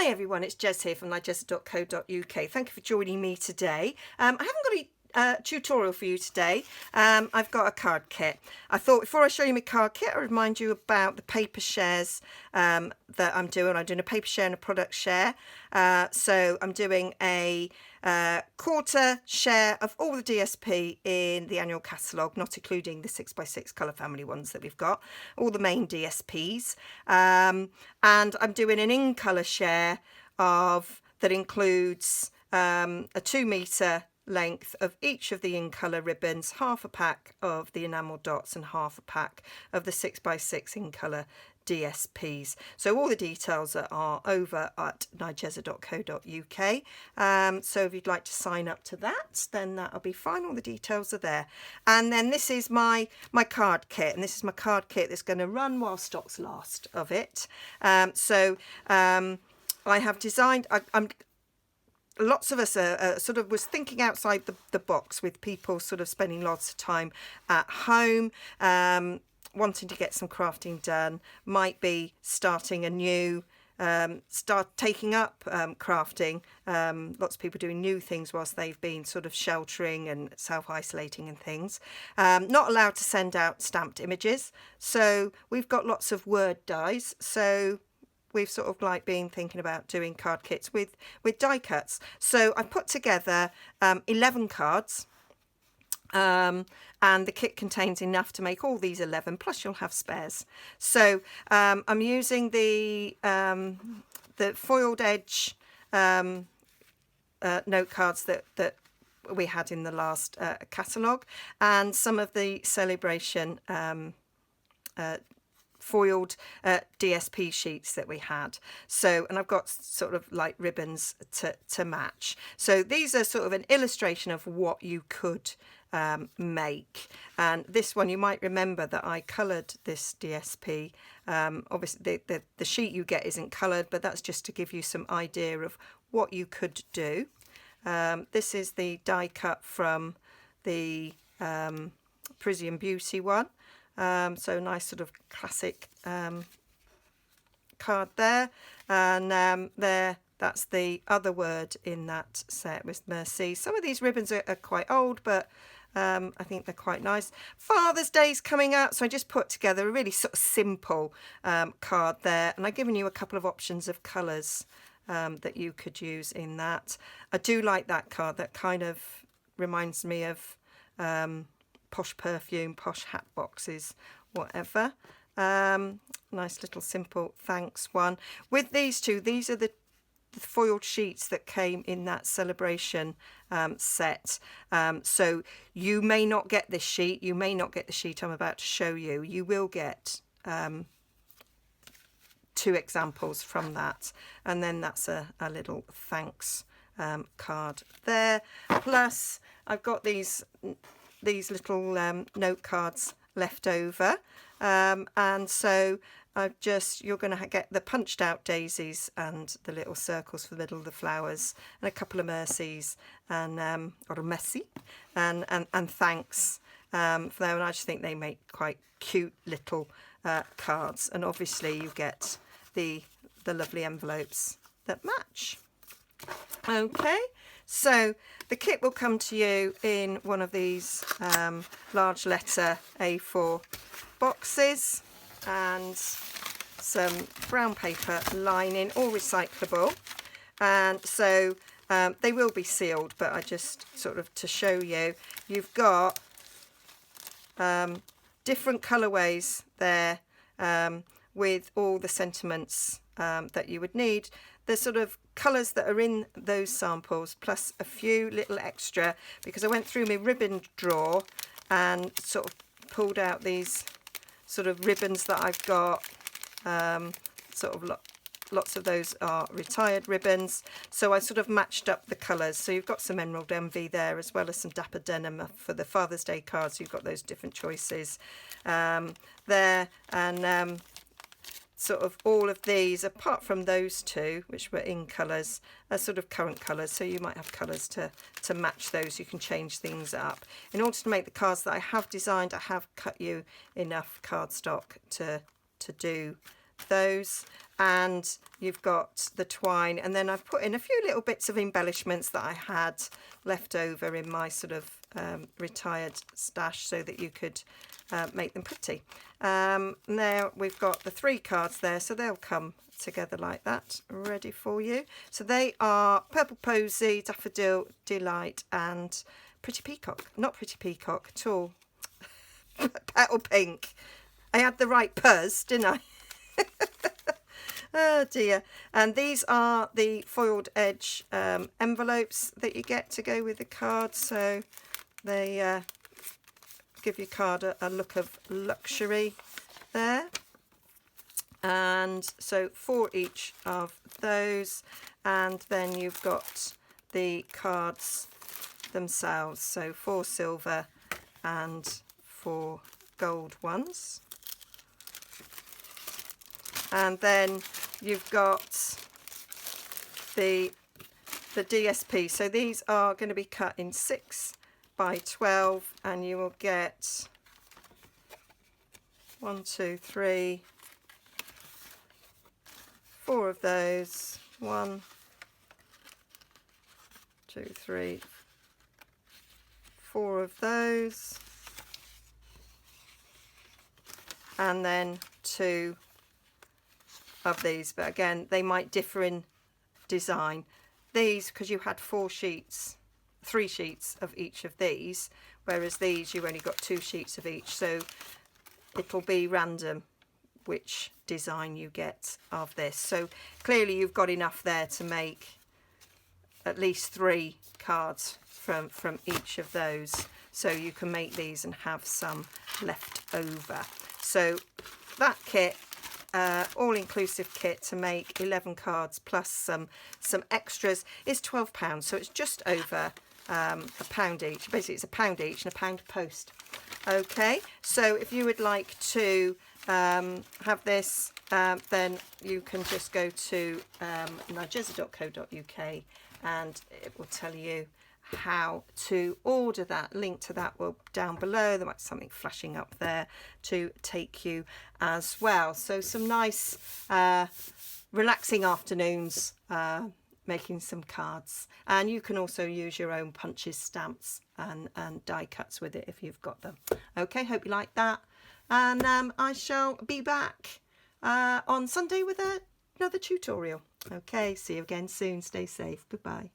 Hi everyone, it's Jez here from Nigezza.co.uk. Thank you for joining me today. I haven't got a tutorial for you today. I've got a card kit. I thought before I show you my card kit, I'll remind you about the paper shares that I'm doing. I'm doing a paper share and a product share. So I'm doing a quarter share of all the DSP in the annual catalogue, not including the 6x6 colour family ones that we've got, all the main DSPs. And I'm doing an in colour share that includes a 2 metre length of each of the in colour ribbons, half a pack of the enamel dots and half a pack of the 6x6 in colour DSPs. So all the details are over at nigezza.co.uk. So if you'd like to sign up to that, then that'll be fine. All the details are there. And then this is my card kit, and this is my card kit that's going to run while stocks last of it. I have designed, lots of us sort of was thinking outside the box, with people sort of spending lots of time at home, wanting to get some crafting done, might be starting a new, start taking up crafting. Lots of people doing new things whilst they've been sort of sheltering and self-isolating and things. Not allowed to send out stamped images. So we've got lots of Word dies. So we've sort of like been thinking about doing card kits with die cuts. So I put together 11 cards, and the kit contains enough to make all these 11, plus you'll have spares. So I'm using the foiled edge note cards that we had in the last catalogue, and some of the celebration foiled DSP sheets that we had. So, and I've got sort of like ribbons to match. So these are sort of an illustration of what you could make. And this one, you might remember that I coloured this DSP. Obviously the sheet you get isn't coloured, but that's just to give you some idea of what you could do. This is the die cut from the Parisian Beauty one. So nice sort of classic card there, and that's the other word in that set with Merci. Some of these ribbons are quite old, but I think they're quite nice. Father's Day's coming up, so I just put together a really sort of simple card there, and I've given you a couple of options of colours that you could use in that. I do like that card. That kind of reminds me of posh perfume, posh hat boxes, whatever. Nice little simple thanks one. With these two, these are the foiled sheets that came in that celebration set. So you may not get this sheet, you may not get the sheet I'm about to show you. You will get 2 examples from that, and then that's a little thanks card there. Plus I've got these little note cards left over, and so you're going to get the punched out daisies and the little circles for the middle of the flowers, and a couple of mercies, and or a merci, and thanks for them. And I just think they make quite cute little cards, and obviously you get the lovely envelopes that match. Okay, so the kit will come to you in one of these large letter A4 boxes, and some brown paper lining, all recyclable. And so they will be sealed, but I just sort of to show you, you've got different colourways there with all the sentiments that you would need. The sort of colours that are in those samples, plus a few little extra, because I went through my ribbon drawer and sort of pulled out these sort of ribbons that I've got. Lots of those are retired ribbons, so I sort of matched up the colours. So you've got some Emerald Envy there, as well as some Dapper Denim for the Father's Day cards. So you've got those different choices there, and sort of all of these, apart from those 2 which were in colours, are sort of current colours, so you might have colours to match those. You can change things up. In order to make the cards that I have designed, I have cut you enough cardstock to do those, and you've got the twine, and then I've put in a few little bits of embellishments that I had left over in my sort of retired stash so that you could make them pretty. Now we've got the 3 cards there, so they'll come together like that, ready for you. So they are Purple Posy, Daffodil Delight, and Pretty Peacock. Not Pretty Peacock at all. Petal Pink. I had the right purse, didn't I? Oh dear. And these are the foiled edge envelopes that you get to go with the card, so they give your card a look of luxury there. And so 4 each of those, and then you've got the cards themselves, so 4 silver and 4 gold ones. And then you've got the DSP, so these are going to be cut in 6 by 12, and you will get 1, 2, 3, 4 of those. 1, 2, 3, 4 of those, and then 2 of these, but again they might differ in design. These, because you had 4 sheets, 3 sheets of each of these, whereas these you only got 2 sheets of each, so it'll be random which design you get of this. So clearly you've got enough there to make at least 3 cards from each of those, so you can make these and have some left over. So that kit, all-inclusive kit to make 11 cards plus some extras, is £12, so it's just over £1 each. Basically it's £1 each and £1 post. Okay, so if you would like to have this, then you can just go to nigezza.co.uk and it will tell you how to order that. Link to that will down below. There might be something flashing up there to take you as well. So some nice relaxing afternoons making some cards, and you can also use your own punches, stamps and die cuts with it if you've got them. Okay, hope you like that, and I shall be back on Sunday with another tutorial. Okay, see you again soon. Stay safe. Goodbye.